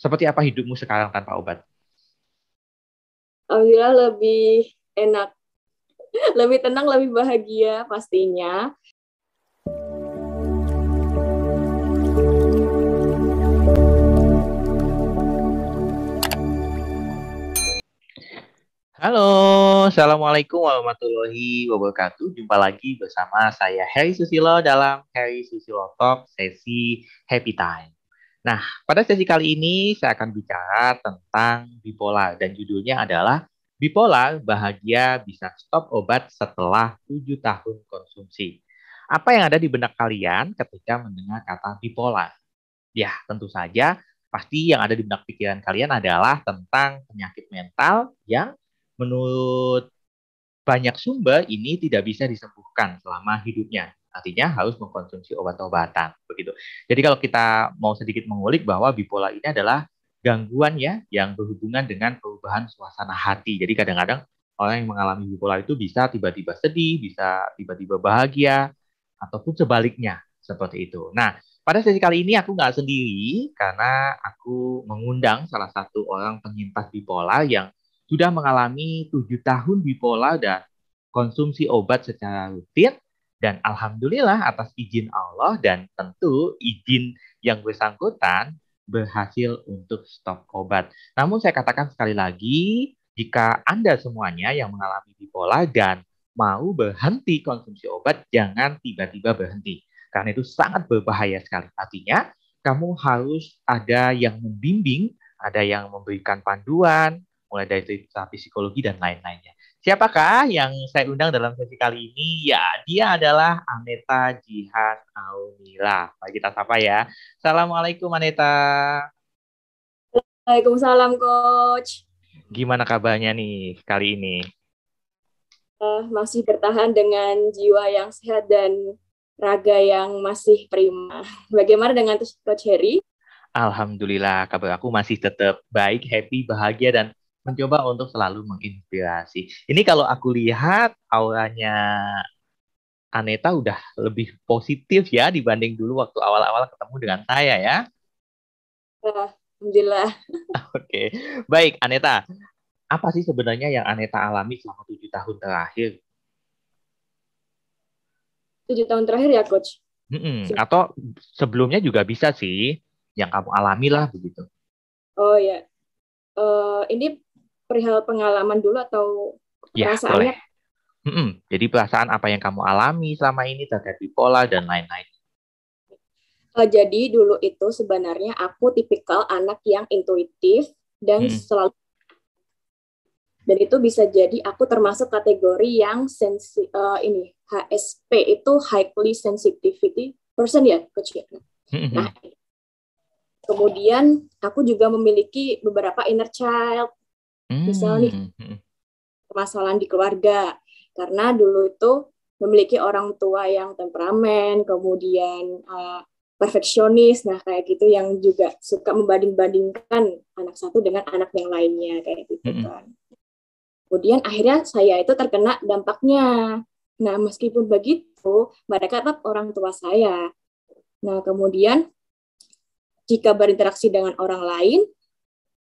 Seperti apa hidupmu sekarang tanpa obat? Alhamdulillah lebih enak, lebih tenang, lebih bahagia pastinya. Halo, Assalamualaikum warahmatullahi wabarakatuh. Jumpa lagi bersama saya Heri Susilo dalam Heri Susilo Talk sesi Happy Time. Nah, pada sesi kali ini saya akan bicara tentang bipolar dan judulnya adalah Bipolar Bahagia Bisa Stop Obat Setelah 7 Tahun Konsumsi. Apa yang ada di benak kalian ketika mendengar kata bipolar? Ya, tentu saja pasti yang ada di benak pikiran kalian adalah tentang penyakit mental yang menurut banyak sumber ini tidak bisa disembuhkan selama hidupnya. Artinya harus mengkonsumsi obat-obatan. Begitu. Jadi kalau kita mau sedikit mengulik bahwa bipolar ini adalah gangguan ya yang berhubungan dengan perubahan suasana hati. Jadi kadang-kadang orang yang mengalami bipolar itu bisa tiba-tiba sedih, bisa tiba-tiba bahagia, ataupun sebaliknya seperti itu. Nah, pada sesi kali ini aku nggak sendiri karena aku mengundang salah satu orang penyintas bipolar yang sudah mengalami 7 tahun bipolar dan konsumsi obat secara rutin. Dan alhamdulillah atas izin Allah dan tentu izin yang bersangkutan berhasil untuk stop obat. Namun saya katakan sekali lagi, jika Anda semuanya yang mengalami bipolar dan mau berhenti konsumsi obat, jangan tiba-tiba berhenti. Karena itu sangat berbahaya sekali. Artinya, kamu harus ada yang membimbing, ada yang memberikan panduan, mulai dari terapi psikologi dan lain-lainnya. Siapakah yang saya undang dalam sesi kali ini? Ya, dia adalah Aneta Jihan Aunila. Mari kita sapa ya. Assalamualaikum Aneta. Waalaikumsalam, Coach. Gimana kabarnya nih kali ini? Masih bertahan dengan jiwa yang sehat dan raga yang masih prima. Bagaimana dengan Coach Heri? Alhamdulillah, kabar aku masih tetap baik, happy, bahagia, dan mencoba untuk selalu menginspirasi. Ini kalau aku lihat auranya Aneta udah lebih positif ya dibanding dulu waktu awal-awal ketemu dengan saya ya. Alhamdulillah. Oke, baik Aneta. Apa sih sebenarnya yang Aneta alami selama 7 tahun terakhir? 7 tahun terakhir ya, Coach? Atau sebelumnya juga bisa sih, yang kamu alami lah begitu. Oh ya, ini perihal pengalaman dulu atau Ya, boleh. perasaannya? Jadi perasaan apa yang kamu alami selama ini terkait bipolar dan lain-lain. Jadi dulu itu sebenarnya aku tipikal anak yang intuitif dan Mm-mm. selalu, dan itu bisa jadi aku termasuk kategori yang ini HSP itu highly sensitivity person ya, Coach. Nah, Mm-mm. kemudian aku juga memiliki beberapa inner child, misalnya nih Mm-mm. permasalahan di keluarga, karena dulu itu memiliki orang tua yang temperamen, kemudian perfeksionis, nah kayak gitu yang juga suka membanding-bandingkan anak satu dengan anak yang lainnya kayak gitu Mm-mm. kan. Kemudian akhirnya saya itu terkena dampaknya. Nah, meskipun begitu, mereka tetap orang tua saya. Nah, kemudian jika berinteraksi dengan orang lain,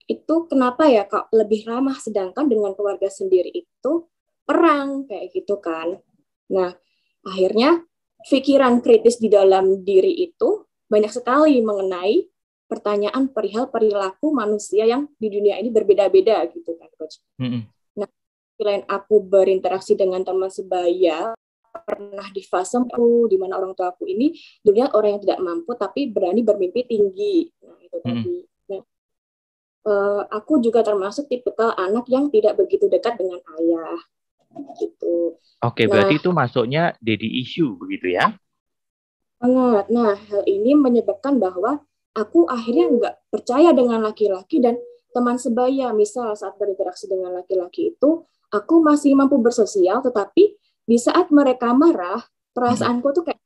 itu kenapa ya Kak lebih ramah, sedangkan dengan keluarga sendiri itu perang kayak gitu kan. Nah, akhirnya pikiran kritis di dalam diri itu banyak sekali mengenai pertanyaan perihal perilaku manusia yang di dunia ini berbeda-beda gitu kan, Coach. Mm-mm. Nah, selain aku berinteraksi dengan teman sebaya, pernah di fase aku di mana orang tua aku ini dunia orang yang tidak mampu tapi berani bermimpi tinggi. Nah, itu Mm-mm. tadi. Nah, aku juga termasuk tipikal anak yang tidak begitu dekat dengan ayah gitu. Oke, berarti Nah, itu masuknya daddy issue begitu ya? banget. Nah, hal ini menyebabkan bahwa aku akhirnya nggak percaya dengan laki-laki dan teman sebaya. Misal saat berinteraksi dengan laki-laki itu, aku masih mampu bersosial, tetapi di saat mereka marah, Mm-mm. perasaanku tuh kayak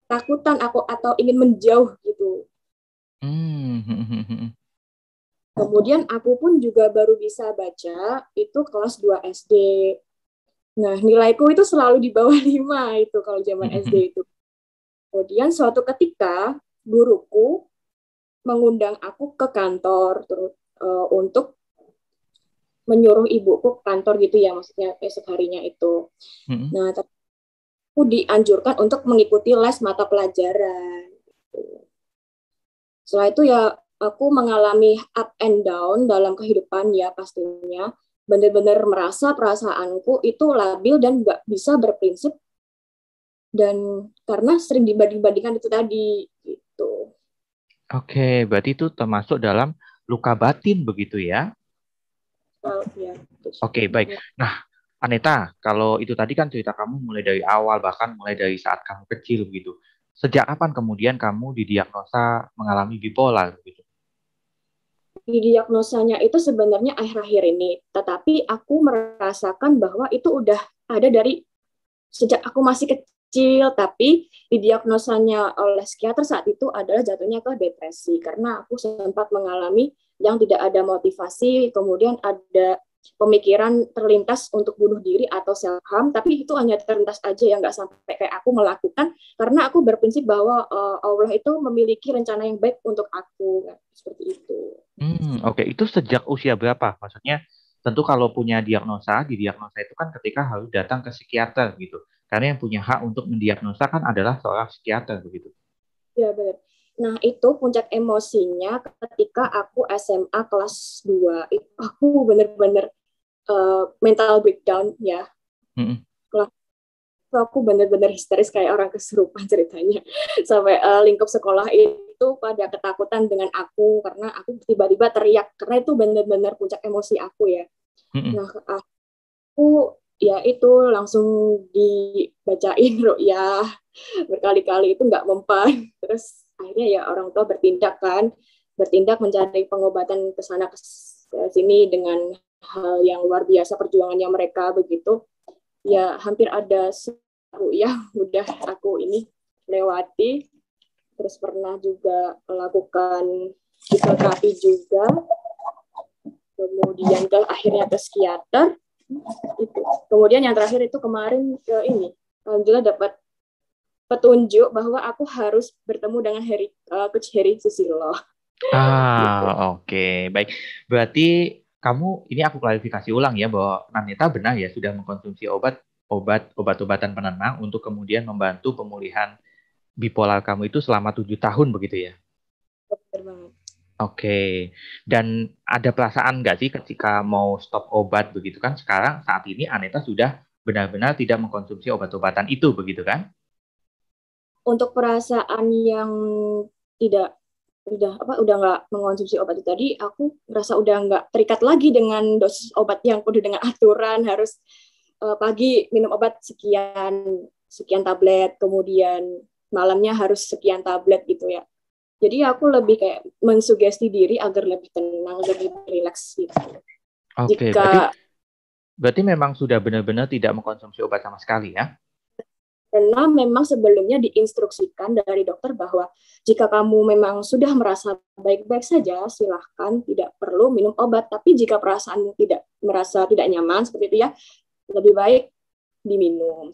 takutan aku atau ingin menjauh gitu. Mm-mm. Kemudian aku pun juga baru bisa baca itu kelas 2 SD. Nah, nilaiku itu selalu di bawah 5 itu kalau zaman SD Mm-mm. itu. Kemudian suatu ketika guruku mengundang aku ke kantor terus untuk menyuruh ibuku ke kantor gitu ya, maksudnya esok harinya itu. Mm-mm. Nah, aku dianjurkan untuk mengikuti les mata pelajaran. Setelah itu ya aku mengalami up and down dalam kehidupan ya pastinya. Benar-benar merasa perasaanku itu labil dan nggak bisa berprinsip, dan karena sering dibanding-bandingkan itu tadi gitu. Oke, berarti itu termasuk dalam luka batin begitu ya? Oh, ya, Oke, baik. Nah, Aneta, kalau itu tadi kan cerita kamu mulai dari awal, bahkan mulai dari saat kamu kecil begitu. Sejak kapan kemudian kamu didiagnosa mengalami bipolar begitu? Diagnosanya itu sebenarnya akhir-akhir ini, tetapi aku merasakan bahwa itu udah ada dari sejak aku masih kecil, tapi didiagnosanya oleh psikiater saat itu adalah jatuhnya ke depresi karena aku sempat mengalami yang tidak ada motivasi, kemudian ada pemikiran terlintas untuk bunuh diri atau self harm, tapi itu hanya terlintas aja ya, nggak sampai kayak aku melakukan, karena aku berprinsip bahwa Allah itu memiliki rencana yang baik untuk aku, seperti itu. Oke. Itu sejak usia berapa? Maksudnya, tentu kalau punya diagnosa, didiagnosa itu kan ketika harus datang ke psikiater gitu. Karena yang punya hak untuk mendiagnosa kan adalah seorang psikiater begitu. Ya, benar. Nah, itu puncak emosinya ketika aku SMA kelas 2. Itu aku bener-bener mental breakdown ya. Mm-mm. Kelas itu aku bener-bener histeris kayak orang kesurupan ceritanya. Sampai lingkup sekolah itu pada ketakutan dengan aku karena aku tiba-tiba teriak. Karena itu bener-bener puncak emosi aku ya. Mm-mm. Nah, aku ya itu langsung dibacain ruqyah berkali-kali, itu nggak mempan. Terus akhirnya ya orang tua bertindak mencari pengobatan ke sana ke sini dengan hal yang luar biasa perjuangannya mereka begitu. Ya hampir ada seru ya udah aku ini lewati. Terus pernah juga melakukan psikoterapi juga, kemudian akhirnya ke psikiater itu. Kemudian yang terakhir itu kemarin ke ini, alhamdulillah dapat petunjuk bahwa aku harus bertemu dengan Coach Heri Susilo. Gitu. Oke. Baik. Berarti kamu, ini aku klarifikasi ulang ya, bahwa Nanita benar ya sudah mengkonsumsi obat-obatan penenang untuk kemudian membantu pemulihan bipolar kamu itu selama 7 tahun begitu ya? Benar banget. Oke, dan ada perasaan nggak sih ketika mau stop obat begitu kan? Sekarang saat ini Aneta sudah benar-benar tidak mengkonsumsi obat-obatan itu begitu kan? Untuk perasaan yang tidak udah nggak mengonsumsi obat itu tadi, aku merasa udah nggak terikat lagi dengan dosis obat yang udah dengan aturan harus pagi minum obat sekian sekian tablet, kemudian malamnya harus sekian tablet gitu ya. Jadi aku lebih kayak mensugesti diri agar lebih tenang, agar lebih rileks gitu. Oke, berarti Jika berarti memang sudah benar-benar tidak mengkonsumsi obat sama sekali ya? Karena memang sebelumnya diinstruksikan dari dokter bahwa jika kamu memang sudah merasa baik-baik saja, silahkan tidak perlu minum obat. Tapi jika perasaan tidak merasa tidak nyaman seperti itu ya, lebih baik diminum.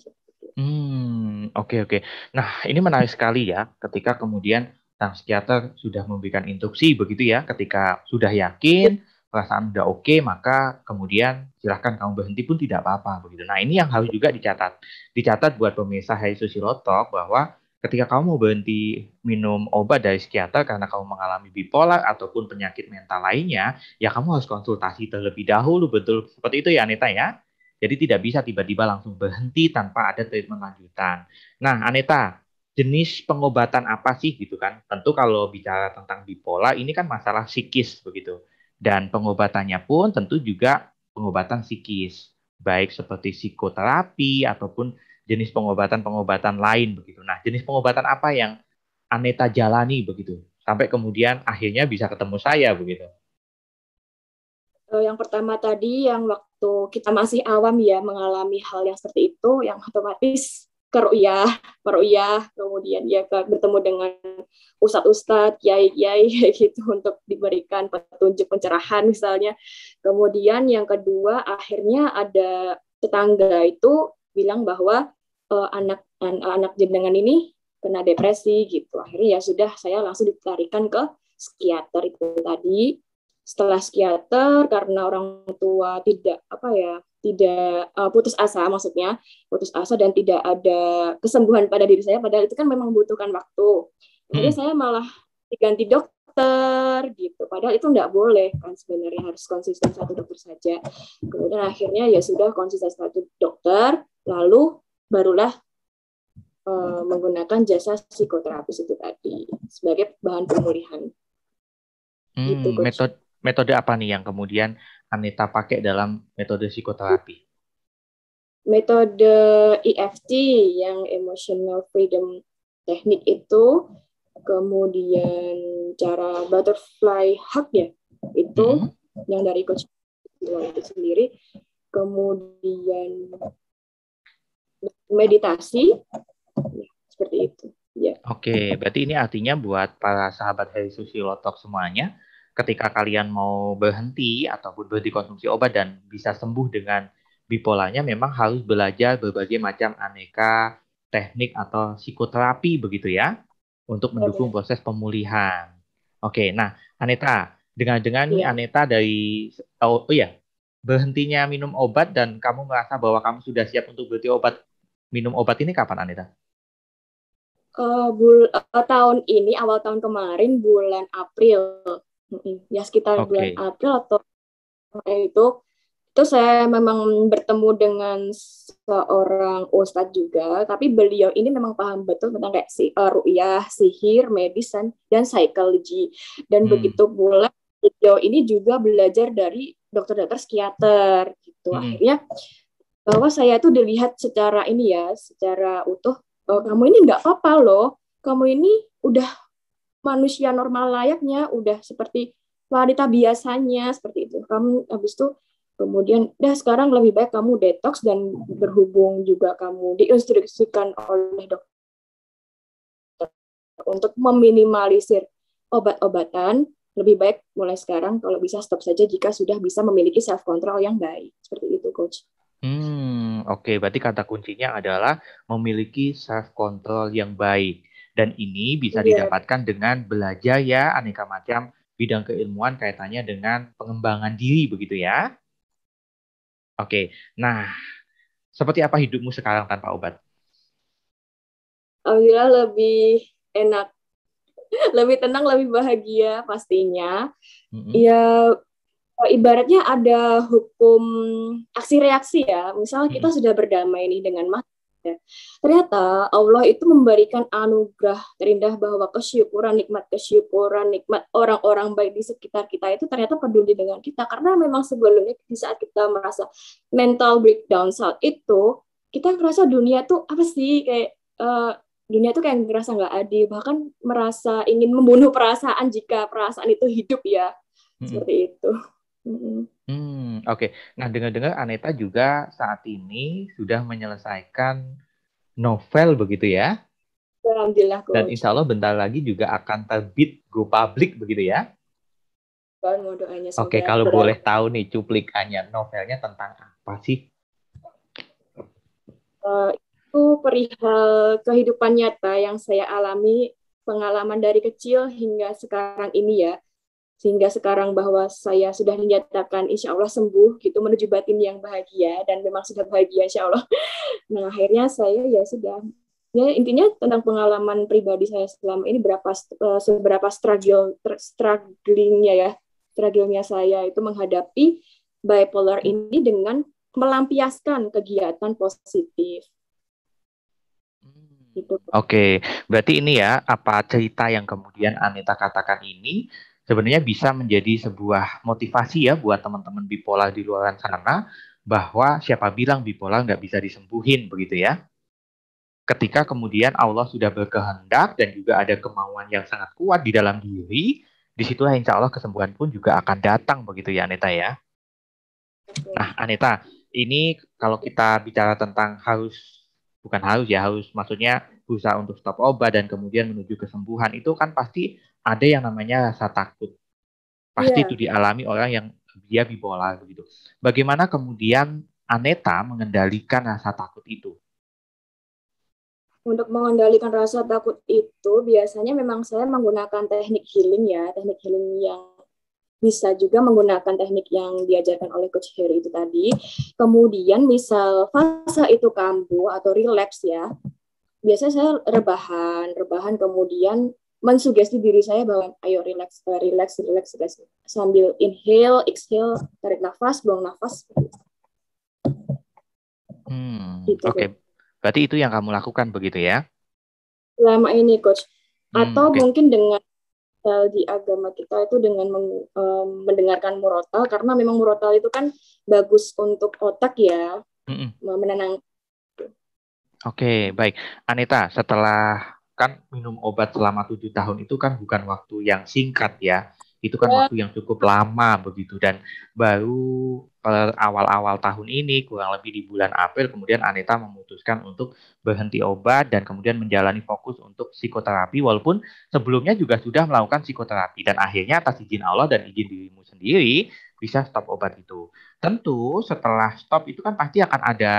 Oke oke. Nah, ini menarik sekali ya, ketika kemudian sang psikiater sudah memberikan instruksi begitu ya, ketika sudah yakin perasaan udah oke, maka kemudian silahkan kamu berhenti pun tidak apa-apa begitu. Nah, ini yang harus juga dicatat. Dicatat buat pemirsa Hai Susilotok bahwa ketika kamu mau berhenti minum obat dari psikiater karena kamu mengalami bipolar ataupun penyakit mental lainnya, ya kamu harus konsultasi terlebih dahulu, betul seperti itu ya Anita ya. Jadi tidak bisa tiba-tiba langsung berhenti tanpa ada treatment lanjutan. Nah, Aneta, jenis pengobatan apa sih gitu kan? Tentu kalau bicara tentang bipolar ini kan masalah psikis begitu. Dan pengobatannya pun tentu juga pengobatan psikis, baik seperti psikoterapi ataupun jenis pengobatan-pengobatan lain begitu. Nah, jenis pengobatan apa yang Aneta jalani begitu? Sampai kemudian akhirnya bisa ketemu saya begitu. Yang pertama tadi yang waktu kita masih awam ya mengalami hal yang seperti itu, yang otomatis keru'yah, kemudian ya bertemu dengan ustadz-ustadz, kiai-kiai kayak gitu untuk diberikan petunjuk pencerahan misalnya. Kemudian yang kedua akhirnya ada tetangga itu bilang bahwa anak jenengan ini kena depresi gitu. Akhirnya ya sudah saya langsung dilarikan ke psikiater itu tadi. Setelah psikiater, karena orang tua tidak putus asa, maksudnya putus asa dan tidak ada kesembuhan pada diri saya, padahal itu kan memang membutuhkan waktu. Akhirnya saya malah diganti dokter gitu, padahal itu nggak boleh kan, sebenarnya harus konsisten satu dokter saja. Kemudian akhirnya ya sudah konsisten satu dokter, lalu barulah menggunakan jasa psikoterapis itu tadi sebagai bahan pemulihan. Gitu, metode apa nih yang kemudian Aneta pakai dalam metode psikoterapi? Metode EFT yang Emotional Freedom Technique itu, kemudian cara butterfly hug ya, itu yang dari coach itu sendiri, kemudian meditasi, seperti itu. Ya. Oke, berarti ini artinya buat para sahabat Heri Susilotok semuanya, ketika kalian mau berhenti ataupun berhenti konsumsi obat dan bisa sembuh dengan bipolarnya, memang harus belajar berbagai macam aneka teknik atau psikoterapi begitu ya, untuk mendukung proses pemulihan. Oke, nah Aneta, dengan nih Aneta dari berhentinya minum obat dan kamu merasa bahwa kamu sudah siap untuk berhenti minum obat ini kapan, Aneta? Tahun ini, awal tahun kemarin, bulan April, ya sekitar bulan April atau itu saya memang bertemu dengan seorang ustadz juga, tapi beliau ini memang paham betul tentang kayak ruqyah, sihir, medis, dan psikologi. Dan begitu pula beliau ini juga belajar dari dokter-dokter psikiater gitu. Akhirnya bahwa saya itu dilihat secara secara utuh, kamu ini nggak apa-apa loh, kamu ini udah manusia normal layaknya, udah seperti wanita biasanya, seperti itu. Kamu habis itu kemudian sekarang lebih baik kamu detox, dan berhubung juga kamu diinstruksikan oleh dokter untuk meminimalisir obat-obatan, lebih baik mulai sekarang kalau bisa stop saja jika sudah bisa memiliki self control yang baik. Seperti itu, coach. Oke, berarti kata kuncinya adalah memiliki self control yang baik. Dan ini bisa didapatkan dengan belajar ya aneka macam bidang keilmuan kaitannya dengan pengembangan diri begitu ya. Oke, nah seperti apa hidupmu sekarang tanpa obat? Alhamdulillah lebih enak, lebih tenang, lebih bahagia pastinya. Ya ibaratnya ada hukum aksi reaksi ya. Misalnya kita sudah berdamai nih dengan mati. Ternyata Allah itu memberikan anugerah terindah bahwa kesyukuran nikmat orang-orang baik di sekitar kita itu ternyata peduli dengan kita, karena memang sebelumnya di saat kita merasa mental breakdown saat itu, kita merasa dunia tuh apa sih, kayak dunia tuh kayak ngerasa nggak adil, bahkan merasa ingin membunuh perasaan jika perasaan itu hidup ya, seperti itu. Oke. Nah, dengar-dengar Aneta juga saat ini sudah menyelesaikan novel begitu ya? Alhamdulillah, dan insya Allah bentar lagi juga akan terbit go public begitu ya? Oke, kalau boleh tahu nih cuplikannya, novelnya tentang apa sih? Itu perihal kehidupan nyata yang saya alami, pengalaman dari kecil hingga sekarang ini ya. Sehingga sekarang bahwa saya sudah dinyatakan insya Allah sembuh gitu, menuju batin yang bahagia, dan memang sudah bahagia insya Allah. Nah akhirnya saya ya sudah, ya intinya tentang pengalaman pribadi saya selama ini, seberapa strugglingnya saya itu menghadapi bipolar ini dengan melampiaskan kegiatan positif. Oke, berarti ini ya, apa cerita yang kemudian Aneta katakan ini sebenarnya bisa menjadi sebuah motivasi ya buat teman-teman bipolar di luar sana, bahwa siapa bilang bipolar nggak bisa disembuhin begitu ya. Ketika kemudian Allah sudah berkehendak dan juga ada kemauan yang sangat kuat di dalam diri, disitulah insya Allah kesembuhan pun juga akan datang begitu ya Aneta ya. Nah Aneta, ini kalau kita bicara tentang harus maksudnya berusaha untuk stop obat dan kemudian menuju kesembuhan, itu kan pasti ada yang namanya rasa takut. Pasti itu dialami orang yang dia bipolar begitu. Bagaimana kemudian Aneta mengendalikan rasa takut itu? Untuk mengendalikan rasa takut itu biasanya memang saya menggunakan teknik healing ya, teknik healing yang bisa juga menggunakan teknik yang diajarkan oleh Coach Harry itu tadi. Kemudian misal fase itu kambuh atau relapse ya, biasanya saya rebahan kemudian mensugesti diri saya bahwa ayo relax, relax, relax, relax. Sambil inhale, exhale, tarik nafas, buang nafas. Gitu, Oke. Berarti itu yang kamu lakukan begitu ya? selama ini Coach. Atau Oke. mungkin dengan di agama kita itu dengan mendengarkan murotal, karena memang murotal itu kan bagus untuk otak ya, menenang. Oke, baik. Aneta, setelah kan minum obat selama 7 tahun itu kan bukan waktu yang singkat ya. Itu kan Ya, waktu yang cukup lama begitu. Dan baru awal-awal tahun ini, kurang lebih di bulan April, kemudian Aneta memutuskan untuk berhenti obat dan kemudian menjalani fokus untuk psikoterapi. Walaupun sebelumnya juga sudah melakukan psikoterapi. Dan akhirnya atas izin Allah dan izin dirimu sendiri, bisa stop obat itu. Tentu setelah stop itu kan pasti akan ada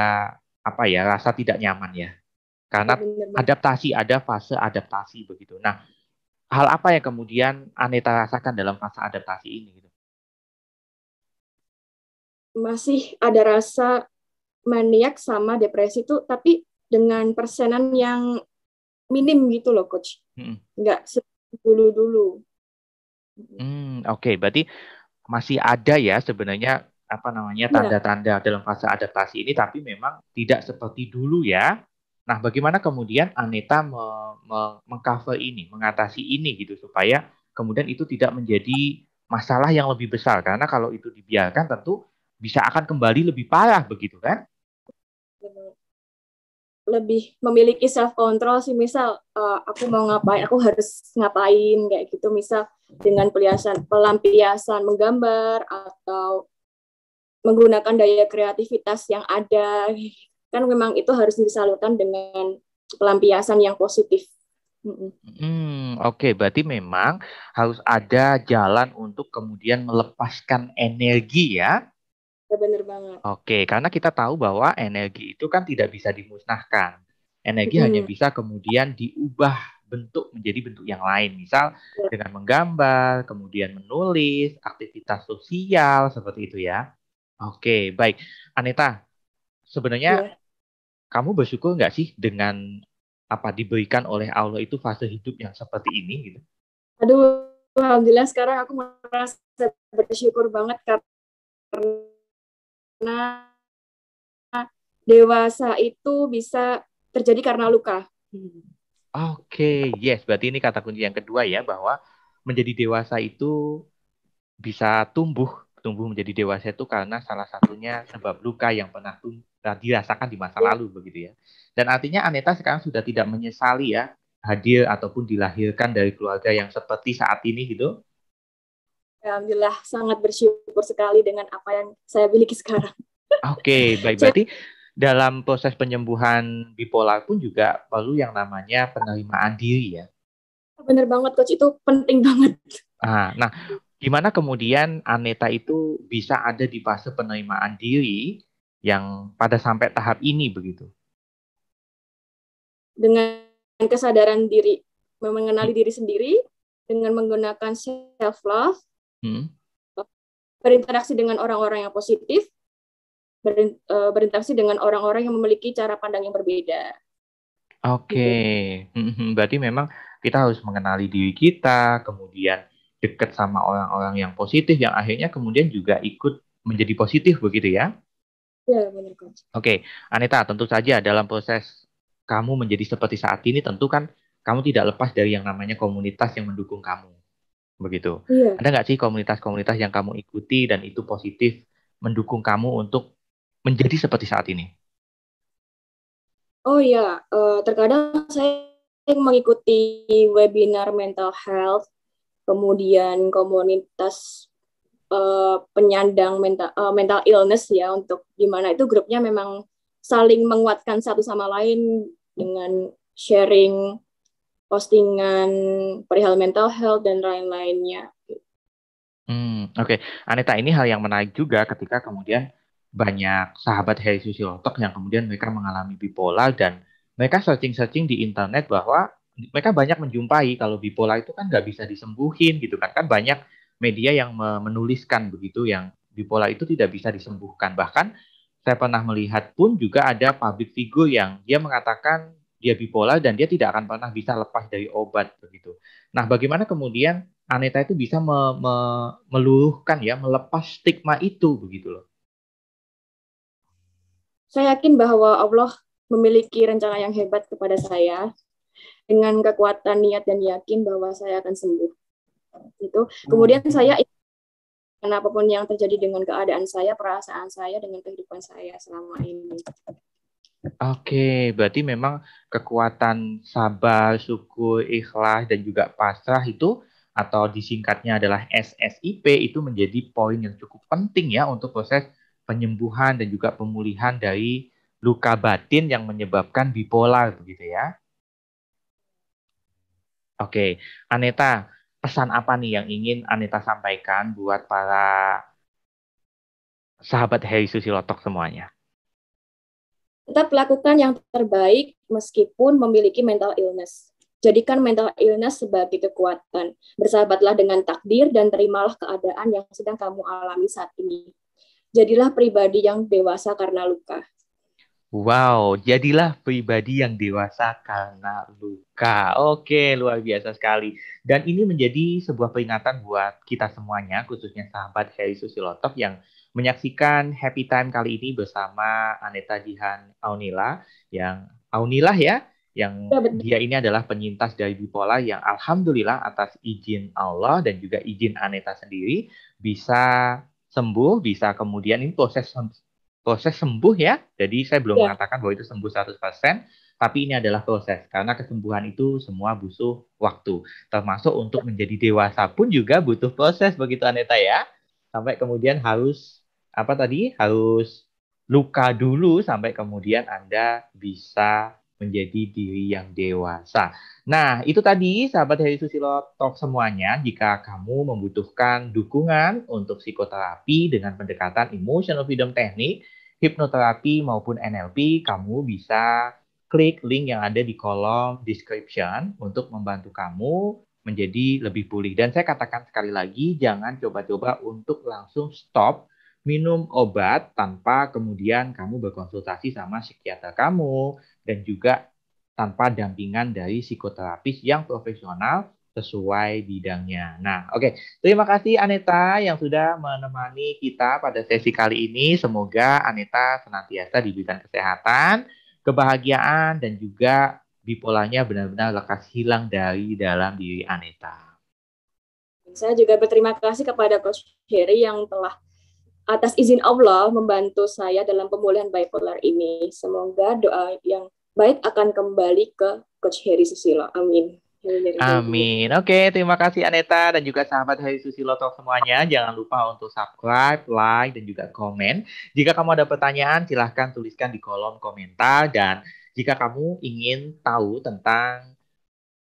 apa ya, rasa tidak nyaman ya. Karena benar-benar ada fase adaptasi begitu. Nah, hal apa yang kemudian Aneta rasakan dalam fase adaptasi ini gitu? masih ada rasa maniak sama depresi itu, tapi dengan persenan yang minim gitu loh, Coach. Hmm. Nggak dulu-dulu. Oke, berarti masih ada ya sebenarnya apa namanya Ya, tanda-tanda dalam fase adaptasi ini, tapi memang tidak seperti dulu ya. Nah, bagaimana kemudian Aneta mengcover ini, mengatasi ini gitu supaya kemudian itu tidak menjadi masalah yang lebih besar karena kalau itu dibiarkan tentu bisa akan kembali lebih parah begitu kan? lebih memiliki self control sih, misal aku mau ngapain, aku harus ngapain kayak gitu, misal dengan pelampiasan menggambar atau menggunakan daya kreativitas yang ada, kan memang itu harus disalurkan dengan pelampiasan yang positif. Oke, berarti memang harus ada jalan untuk kemudian melepaskan energi ya. Ya, bener banget. Oke, karena kita tahu bahwa energi itu kan tidak bisa dimusnahkan. Energi hanya Mm-mm. bisa kemudian diubah bentuk menjadi bentuk yang lain. Misal Ya, dengan menggambar, kemudian menulis, aktivitas sosial, seperti itu ya. Oke, baik. Aneta, sebenarnya ya. kamu bersyukur nggak sih dengan apa diberikan oleh Allah itu fase hidup yang seperti ini gitu? Aduh, alhamdulillah sekarang aku merasa bersyukur banget karena dewasa itu bisa terjadi karena luka. Oke, yes. Berarti ini kata kunci yang kedua ya, bahwa menjadi dewasa itu bisa tumbuh menjadi dewasa itu karena salah satunya sebab luka yang pernah dirasakan di masa Ya, lalu begitu ya. Dan artinya Aneta sekarang sudah tidak menyesali ya hadir ataupun dilahirkan dari keluarga yang seperti saat ini gitu. alhamdulillah sangat bersyukur sekali dengan apa yang saya miliki sekarang. Oke, baik. Berarti dalam proses penyembuhan bipolar pun juga perlu yang namanya penerimaan diri ya. Bener banget, Coach. Itu penting banget. Nah, gimana kemudian Aneta itu bisa ada di fase penerimaan diri yang pada sampai tahap ini begitu? Dengan kesadaran diri, mengenali diri sendiri, dengan menggunakan self-love, Hmm. berinteraksi dengan orang-orang yang positif, berinteraksi dengan orang-orang yang memiliki cara pandang yang berbeda. Oke, Gitu. Berarti memang kita harus mengenali diri kita, kemudian dekat sama orang-orang yang positif, yang akhirnya kemudian juga ikut menjadi positif begitu ya? Ya, benar, Coach. Oke, Aneta, tentu saja dalam proses kamu menjadi seperti saat ini, tentu kan kamu tidak lepas dari yang namanya komunitas yang mendukung kamu, begitu. Iya. Ada nggak sih komunitas-komunitas yang kamu ikuti dan itu positif mendukung kamu untuk menjadi seperti saat ini? Oh ya, terkadang saya mengikuti webinar mental health, kemudian komunitas penyandang mental illness ya, untuk gimana itu grupnya memang saling menguatkan satu sama lain dengan sharing postingan perihal mental health dan lain-lainnya. Oke. Aneta, ini hal yang menarik juga ketika kemudian banyak sahabat Heri Susilotok yang kemudian mereka mengalami bipolar dan mereka searching-searching di internet bahwa mereka banyak menjumpai kalau bipolar itu kan nggak bisa disembuhin gitu kan. Kan banyak media yang menuliskan begitu yang bipolar itu tidak bisa disembuhkan. Bahkan saya pernah melihat pun juga ada public figure yang dia mengatakan dia bipolar dan dia tidak akan pernah bisa lepas dari obat begitu. Nah, bagaimana kemudian Aneta itu bisa meluruhkan ya, melepas stigma itu begitu loh. Saya yakin bahwa Allah memiliki rencana yang hebat kepada saya dengan kekuatan niat dan yakin bahwa saya akan sembuh. Itu. Kemudian saya apapun yang terjadi dengan keadaan saya, perasaan saya, dengan kehidupan saya selama ini. Oke, berarti memang kekuatan sabar, syukur, ikhlas, dan juga pasrah itu, atau disingkatnya adalah SSIP, itu menjadi poin yang cukup penting ya untuk proses penyembuhan dan juga pemulihan dari luka batin yang menyebabkan bipolar, begitu ya. Oke, Aneta, pesan apa nih yang ingin Aneta sampaikan buat para sahabat Heri Susilotok semuanya? Tetap lakukan yang terbaik meskipun memiliki mental illness. Jadikan mental illness sebagai kekuatan. Bersahabatlah dengan takdir dan terimalah keadaan yang sedang kamu alami saat ini. Jadilah pribadi yang dewasa karena luka. Wow, jadilah pribadi yang dewasa karena luka. Oke, luar biasa sekali. Dan ini menjadi sebuah peringatan buat kita semuanya, khususnya sahabat Heri Susilotok yang menyaksikan Happy Time kali ini bersama Aneta Jihan Aunila, yang Aunilah ya, yang Ya, betul. dia ini adalah penyintas dari bipolar yang alhamdulillah atas izin Allah dan juga izin Aneta sendiri bisa sembuh, bisa kemudian ini proses sembuh ya. Jadi saya belum Ya, mengatakan bahwa itu sembuh 100%, tapi ini adalah proses. Karena kesembuhan itu semua butuh waktu. Termasuk untuk menjadi dewasa pun juga butuh proses begitu Aneta ya. Sampai kemudian harus apa tadi? Harus luka dulu sampai kemudian Anda bisa menjadi diri yang dewasa. Nah, itu tadi sahabat Heri Susilo Talk semuanya. Jika kamu membutuhkan dukungan untuk psikoterapi dengan pendekatan emotional freedom technique, hipnoterapi maupun NLP, kamu bisa klik link yang ada di kolom description untuk membantu kamu menjadi lebih pulih. Dan saya katakan sekali lagi, jangan coba-coba untuk langsung stop minum obat tanpa kemudian kamu berkonsultasi sama psikiater kamu dan juga tanpa dampingan dari psikoterapis yang profesional sesuai bidangnya. Nah, oke. Terima kasih Aneta yang sudah menemani kita pada sesi kali ini. Semoga Aneta senantiasa diberikan kesehatan, kebahagiaan, dan juga bipolarnya benar-benar lekas hilang dari dalam diri Aneta. saya juga berterima kasih kepada Coach Heri yang telah atas izin Allah membantu saya dalam pemulihan bipolar ini. Semoga doa yang baik akan kembali ke Coach Heri Susilo. Amin. Amin. Oke, terima kasih Aneta dan juga sahabat Hari Susilo Talk semuanya. Jangan lupa untuk subscribe, like, dan juga komen. Jika kamu ada pertanyaan, silahkan tuliskan di kolom komentar. Dan jika kamu ingin tahu tentang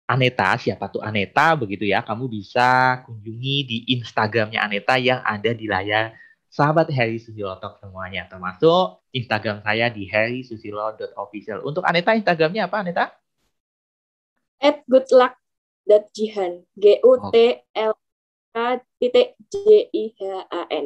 Aneta, siapa tuh Aneta, begitu ya, kamu bisa kunjungi di Instagramnya Aneta yang ada di layar sahabat Heri Susilo Talk semuanya. Termasuk Instagram saya di herisusilo.official. Untuk Aneta, Instagramnya apa Aneta? @goodluck.jihan. GUTLK.JIHAN.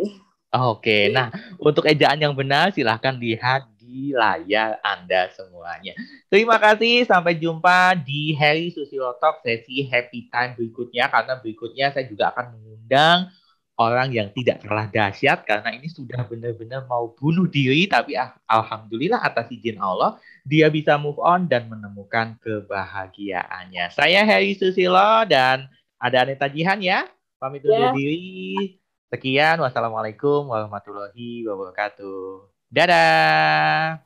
Oke, nah untuk ejaan yang benar silahkan lihat di layar Anda semuanya. Terima kasih, sampai jumpa di Heri Susilo Talk sesi Happy Time berikutnya. Karena berikutnya saya juga akan mengundang orang yang tidak kalah dahsyat karena ini sudah benar-benar mau bunuh diri. Tapi alhamdulillah atas izin Allah dia bisa move on dan menemukan kebahagiaannya. Saya Heri Susilo dan ada Aneta Jihan ya. Pamit undur Ya. diri. Sekian, wassalamualaikum warahmatullahi wabarakatuh. Dadah.